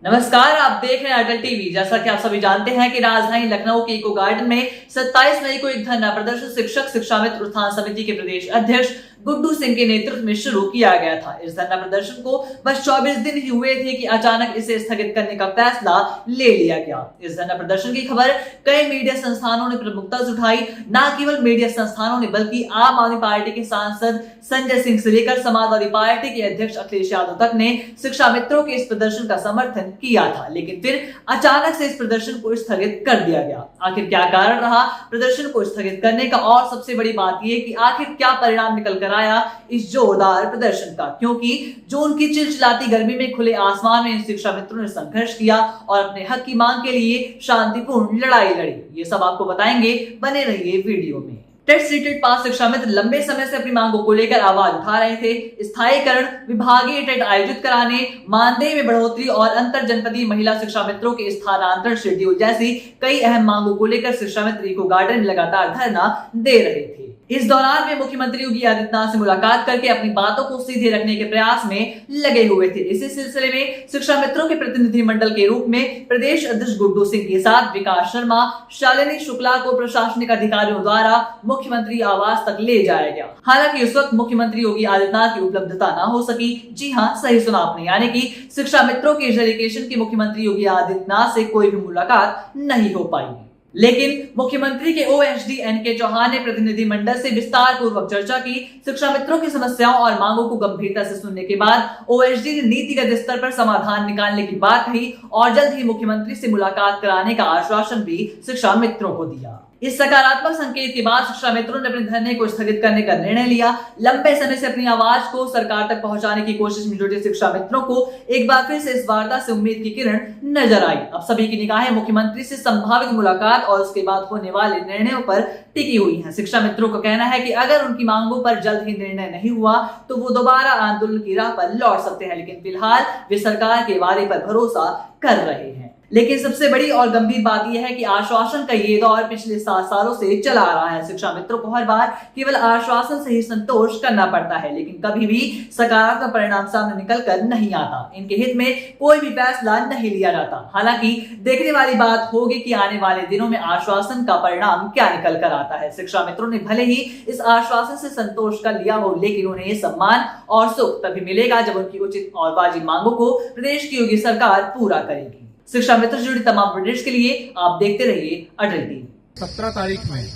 नमस्कार, आप देख रहे हैं अटल टीवी। जैसा कि आप सभी जानते हैं कि राजधानी लखनऊ के इको गार्डन में 27 मई को एक धरना प्रदर्शन शिक्षक शिक्षा मित्र उत्थान समिति के प्रदेश अध्यक्ष गुड्डू सिंह के नेतृत्व में शुरू किया गया था। इस धरना प्रदर्शन को बस 24 दिन ही हुए थे कि अचानक इसे स्थगित करने का फैसला ले लिया गया। इस धरना प्रदर्शन की खबर कई मीडिया संस्थानों ने प्रमुखता से उठाई। न केवल मीडिया संस्थानों ने बल्कि आम आदमी पार्टी के सांसद संजय सिंह से लेकर समाजवादी पार्टी के अध्यक्ष अखिलेश यादव तक ने शिक्षा मित्रों के इस प्रदर्शन का समर्थन किया था, लेकिन फिर अचानक से इस प्रदर्शन को स्थगित कर दिया गया। आखिर क्या कारण रहा प्रदर्शन को स्थगित करने का, और सबसे बड़ी बात यह कि आखिर क्या परिणाम निकल कर आया इस जोरदार प्रदर्शन का, क्योंकि जून की चिलचिलाती गर्मी में खुले आसमान में शिक्षा मित्रों ने संघर्ष किया और अपने हक की मांग के लिए शांतिपूर्ण लड़ाई लड़ी। ये सब आपको बताएंगे, बने रहिए वीडियो में। टेट सीटेट पास शिक्षा मित्र लंबे समय से अपनी मांगों को लेकर आवाज उठा रहे थे। स्थायीकरण, विभागीय टेट आयोजित कराने, मानदेय में बढ़ोतरी और अंतर जनपदीय महिला शिक्षा मित्रों के स्थानांतरण शेड्यूल जैसी कई अहम मांगों को लेकर शिक्षा मित्र इको गार्डन में लगातार धरना दे रहे थे। इस दौरान वे मुख्यमंत्री योगी आदित्यनाथ से मुलाकात करके अपनी बातों को सीधे रखने के प्रयास में लगे हुए थे। इसी सिलसिले में शिक्षा मित्रों के प्रतिनिधि मंडल के रूप में प्रदेश अध्यक्ष गुड्डू सिंह के साथ विकास शर्मा, शालिनी शुक्ला को प्रशासनिक अधिकारियों द्वारा मुख्यमंत्री आवास तक ले जाया गया। हालांकि उस वक्त मुख्यमंत्री योगी आदित्यनाथ की उपलब्धता न हो सकी। जी हाँ, सही सुना आपने, यानी कि शिक्षा मित्रों के डेलीगेशन की मुख्यमंत्री योगी आदित्यनाथ से कोई भी मुलाकात नहीं हो पाई। लेकिन मुख्यमंत्री के ओएसडी एनके चौहान ने प्रतिनिधि मंडल से विस्तार पूर्वक चर्चा की। शिक्षा मित्रों की समस्याओं और मांगों को गंभीरता से सुनने के बाद ओएसडी ने नीतिगत स्तर पर समाधान निकालने की बात कही और जल्द ही मुख्यमंत्री से मुलाकात कराने का आश्वासन भी शिक्षा मित्रों को दिया। इस सकारात्मक संकेत के बाद शिक्षा मित्रों ने अपने धरने को स्थगित करने का निर्णय लिया। लंबे समय से अपनी आवाज को सरकार तक पहुंचाने की कोशिश में जुटे शिक्षा मित्रों को एक बार फिर से इस वार्ता से उम्मीद की किरण नजर आई। अब सभी की निगाहें मुख्यमंत्री से संभावित मुलाकात और उसके बाद होने वाले निर्णयों पर टिकी हुई हैं। शिक्षा मित्रों का कहना है कि अगर उनकी मांगों पर जल्द ही निर्णय नहीं हुआ तो वो दोबारा आंदोलन की राह पर लौट सकते हैं, लेकिन फिलहाल वे सरकार के वादे पर भरोसा कर रहे हैं। लेकिन सबसे बड़ी और गंभीर बात यह है कि आश्वासन का ये दौर पिछले 7 सालों से चला आ रहा है। शिक्षा मित्रों को हर बार केवल आश्वासन से ही संतोष करना पड़ता है, लेकिन कभी भी सकारात्मक परिणाम सामने निकल कर नहीं आता। इनके हित में कोई भी फैसला नहीं लिया जाता। हालांकि देखने वाली बात होगी कि आने वाले दिनों में आश्वासन का परिणाम क्या निकल कर आता है। शिक्षा मित्रों ने भले ही इस आश्वासन से संतोष कर लिया हो, लेकिन उन्हें ये सम्मान और सुख तभी मिलेगा जब उनकी उचित और वाजिब मांगों को प्रदेश की योगी सरकार पूरा करेगी। शिक्षा मित्र से जुड़ी तमाम अपडेट्स के लिए आप देखते रहिए अटल टीवी। 17 तारीख में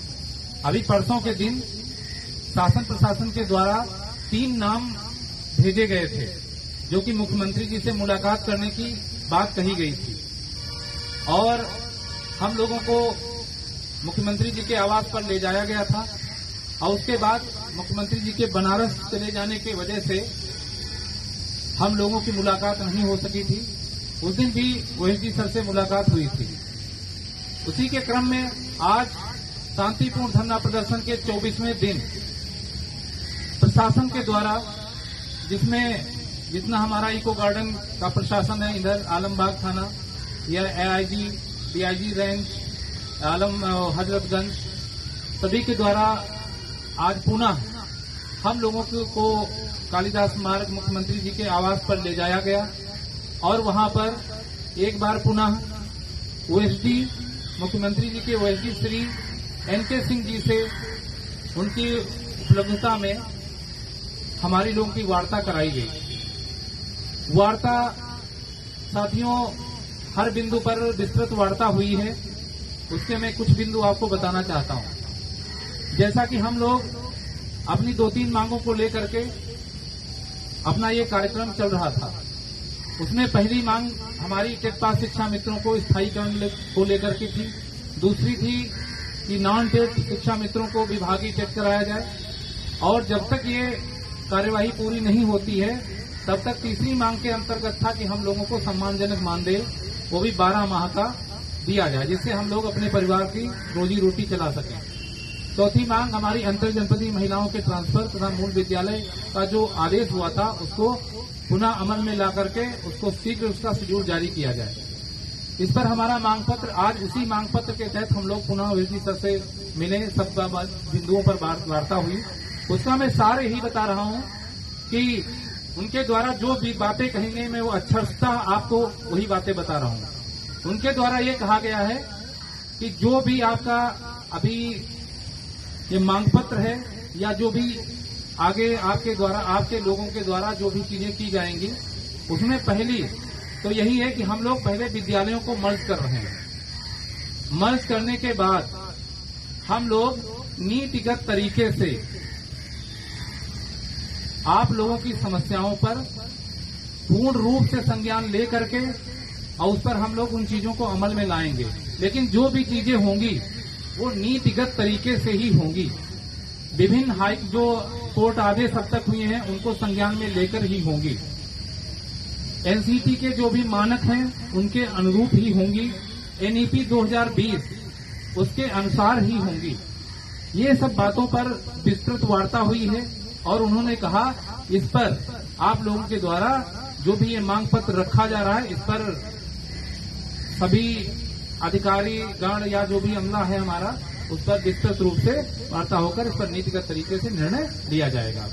अभी परसों के दिन शासन प्रशासन के द्वारा 3 नाम भेजे गए थे, जो कि मुख्यमंत्री जी से मुलाकात करने की बात कही गई थी और हम लोगों को मुख्यमंत्री जी के आवास पर ले जाया गया था। और उसके बाद मुख्यमंत्री जी के बनारस चले जाने की वजह से हम लोगों की मुलाकात नहीं हो सकी थी। उस दिन भी ओएसडी सर से मुलाकात हुई थी। उसी के क्रम में आज शांतिपूर्ण धरना प्रदर्शन के 24वें दिन प्रशासन के द्वारा, जिसमें जितना हमारा इको गार्डन का प्रशासन है, इधर आलमबाग थाना या एआईजी, डीआईजी रेंज, हजरतगंज, सभी के द्वारा आज पुनः हम लोगों को कालिदास मार्ग मुख्यमंत्री जी के आवास पर ले जाया गया और वहां पर एक बार पुनः ओएसडी, मुख्यमंत्री जी के ओएसडी श्री एनके सिंह जी से उनकी उपलब्धता में हमारी लोगों की वार्ता कराई गई। वार्ता साथियों हर बिंदु पर विस्तृत वार्ता हुई है। उसके मैं कुछ बिंदु आपको बताना चाहता हूं। जैसा कि हम लोग अपनी 2-3 मांगों को लेकर के अपना ये कार्यक्रम चल रहा था, उसमें पहली मांग हमारी टेट पास शिक्षा मित्रों को स्थायीकरण को लेकर की थी। दूसरी थी कि नॉन टेट शिक्षा मित्रों को विभागीय टेट कराया जाए और जब तक ये कार्यवाही पूरी नहीं होती है तब तक तीसरी मांग के अंतर्गत था कि हम लोगों को सम्मानजनक मानदेय वो भी 12 माह का दिया जाए, जिससे हम लोग अपने परिवार की रोजी रोटी चला सकें। चौथी मांग हमारी अंतर जनपदीय महिलाओं के ट्रांसफर तथा मूल विद्यालय का जो आदेश हुआ था उसको पुनः अमल में ला करके उसको शीघ्र उसका शेड्यूल जारी किया जाए। इस पर हमारा मांग पत्र, आज उसी मांग पत्र के तहत हम लोग पुनः ओएसडी सर से मिले, सब बिंदुओं पर वार्ता हुई। उसका मैं सारे ही बता रहा हूं कि उनके द्वारा जो भी बातें कहेंगे मैं वो अक्षरशः आपको वही बातें बता रहा हूँ। उनके द्वारा ये कहा गया है कि जो भी आपका अभी ये मांग पत्र है या जो भी आगे आपके द्वारा आपके लोगों के द्वारा जो भी चीजें की जाएंगी, उसमें पहली तो यही है कि हम लोग पहले विद्यालयों को मर्ज कर रहे हैं। मर्ज करने के बाद हम लोग नीतिगत तरीके से आप लोगों की समस्याओं पर पूर्ण रूप से संज्ञान ले करके और उस पर हम लोग उन चीजों को अमल में लाएंगे। लेकिन जो भी चीजें होंगी वो नीतिगत तरीके से ही होंगी। विभिन्न हाई जो कोर्ट आदेश अब तक हुए हैं उनको संज्ञान में लेकर ही होंगी। एनसीटी के जो भी मानक हैं उनके अनुरूप ही होंगी। एनईपी 2020 उसके अनुसार ही होंगी। ये सब बातों पर विस्तृत वार्ता हुई है और उन्होंने कहा इस पर आप लोगों के द्वारा जो भी ये मांग पत्र रखा जा रहा है इस पर सभी अधिकारी गण या जो भी अमला है हमारा उस पर विस्तृत रूप से वार्ता होकर इस पर नीतिगत तरीके से निर्णय लिया जाएगा।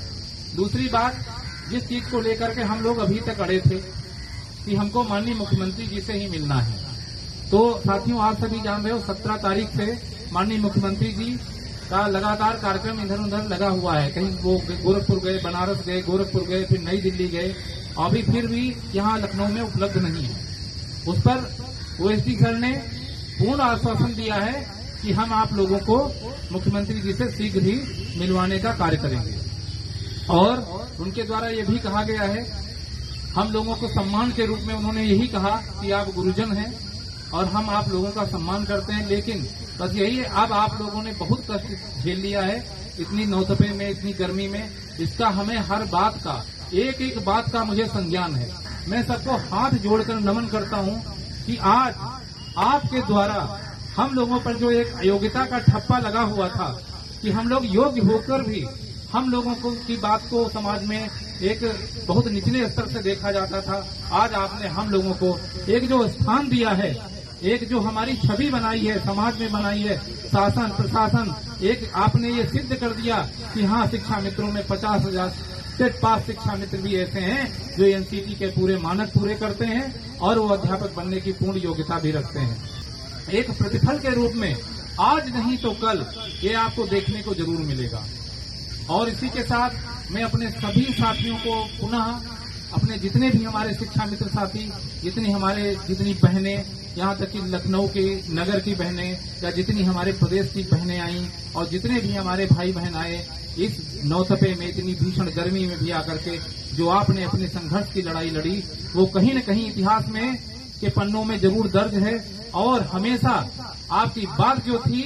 दूसरी बात, जिस चीज को लेकर के हम लोग अभी तक अड़े थे कि हमको माननीय मुख्यमंत्री जी से ही मिलना है, तो साथियों आप सभी जान रहे हो 17 तारीख से माननीय मुख्यमंत्री जी का लगातार कार्यक्रम इधर उधर लगा हुआ है। कहीं वो गोरखपुर गए, बनारस गए, गोरखपुर गए, फिर नई दिल्ली गए और अभी फिर भी यहाँ लखनऊ में उपलब्ध नहीं है। उस पर ओएसडी सर ने पूर्ण आश्वासन दिया है कि हम आप लोगों को मुख्यमंत्री जी से शीघ्र ही मिलवाने का कार्य करेंगे। और उनके द्वारा ये भी कहा गया है, हम लोगों को सम्मान के रूप में उन्होंने यही कहा कि आप गुरुजन हैं और हम आप लोगों का सम्मान करते हैं, लेकिन बस यही है अब आप लोगों ने बहुत कष्ट झेल लिया है इतनी नौतपे में, इतनी गर्मी में। इसका हमें हर बात का एक एक बात का मुझे संज्ञान है। मैं सबको हाथ जोड़कर नमन करता हूं कि आज आपके द्वारा हम लोगों पर जो एक अयोग्यता का ठप्पा लगा हुआ था कि हम लोग योग्य होकर भी हम लोगों को की बात को समाज में एक बहुत निचले स्तर से देखा जाता था, आज आपने हम लोगों को एक जो स्थान दिया है, एक जो हमारी छवि बनाई है, समाज में बनाई है, शासन प्रशासन, एक आपने ये सिद्ध कर दिया कि हाँ शिक्षा मित्रों में 50,000 से पास शिक्षा मित्र भी ऐसे हैं जो एनसीटी के पूरे मानक पूरे करते हैं और वो अध्यापक बनने की पूर्ण योग्यता भी रखते हैं। एक प्रतिफल के रूप में आज नहीं तो कल ये आपको देखने को जरूर मिलेगा। और इसी के साथ मैं अपने सभी साथियों को पुनः अपने जितने भी हमारे शिक्षा मित्र साथी, जितनी बहनें, यहाँ तक कि लखनऊ के नगर की बहनें या जितनी हमारे प्रदेश की बहनें आई और जितने भी हमारे भाई बहन आए इस नौतपे में, इतनी भीषण गर्मी में भी आकर के जो आपने अपने संघर्ष की लड़ाई लड़ी, वो कहीं न कहीं इतिहास में के पन्नों में जरूर दर्ज है। और हमेशा आपकी बात जो थी